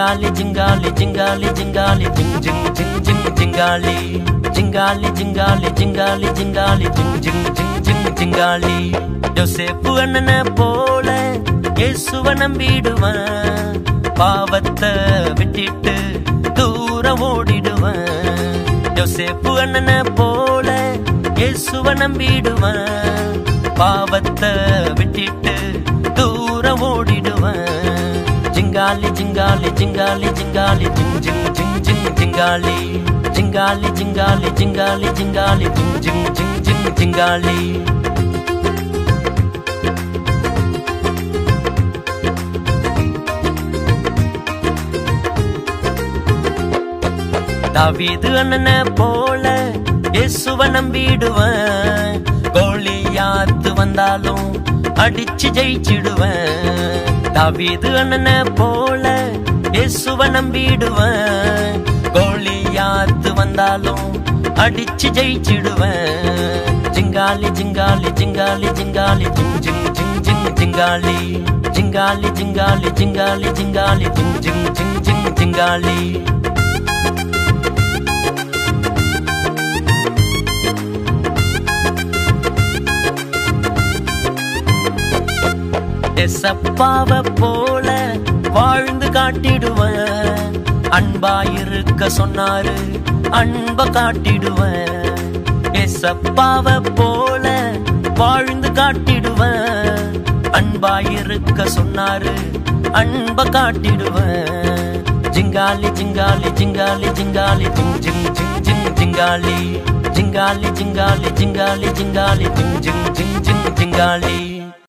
Jingali, jingali, jingali, jingali, jing, jing, jing, jing, jingali. Jingali, jingali, jingali, jingali, jing, jing, jing, jing, jingali. யோசேப்பு அண்ணனை போல இயேசுவை நம்பிடுவேன், பாவத்தை விட்டுட்டு தூரம் ஓடிடுவேன். யோசேப்பு அண்ணனை போல இயேசுவை நம்பிடுவேன், பாவத்தை விட்டுட்டு தூரம் ஓடிடுவேன். Jingali, jingali, jingali, jingali, jing, jing, jing, jing, jingali. Jingali, jingali, jingali, jingali, jing, jing, jing, jing, jingali. தாவீது அண்ணனை போல இயேசுவை நம்பிடுவேன், கோலியாத்து வந்தாலும் அடிச்சு ஜெயிச்சிடுவேன். தாவீது அண்ணனை போல இயேசுவை நம்பிடுவேன், கோலியாத்து வந்தாலும் அடிச்சு ஜெயிச்சிடுவேன். ஜிங்காலி ஜிங்காலி ஜிங்காலி ஜிங்காலி ஜிங் ஜிங் ஜிங் ஜிங் ஜிங்காலி. ஜிங்காலி ஜிங்காலி ஜிங்காலி ஜிங்காலி ஜிங் ஜிங் ஜிங் ஜிங் ஜிங்காலி. எசப்பாவை போல வாழ்ந்து காட்டிடுவேன், அன்பாயிருக்க சொன்னாரு அன்ப காட்டிடுவேன். எசப்பாவை போல வாழ்ந்து காட்டிடுவேன், அன்பாயிருக்க சொன்னாரு அன்ப காட்டிடுவேன். ஜிங்காலி ஜிங்காலி ஜிங்காலி ஜிங்காலி ஜிங் ஜிங் ஜிங் ஜிங் ஜிங்காலி. ஜிங்காலி ஜிங்காலி ஜிங்காலி ஜிங்காலி ஜிங் ஜிங் ஜிங் ஜிங் ஜிங்காலி.